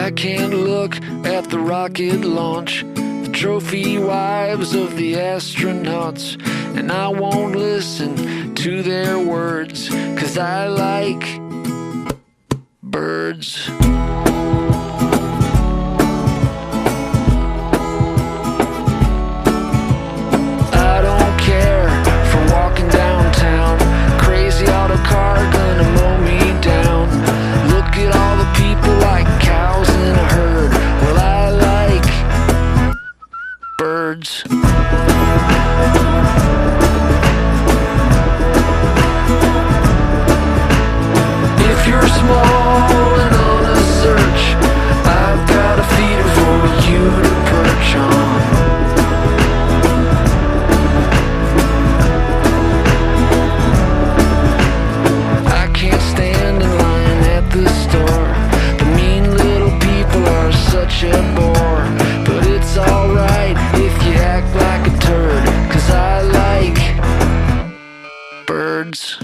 I can't look at the rocket launch, the trophy wives of the astronauts, and I won't listen to their words, 'cause I like birds. I don't care for walking downtown, crazy auto car gonna mow me down. Look at all the people like cows in a herd. Well, I like birds. If you're small and on a search, I've got a feeder for you to perch on. I can't stand in line at the store. The mean little people are such a bore. But it's alright if you act like a turd, 'cause I like birds.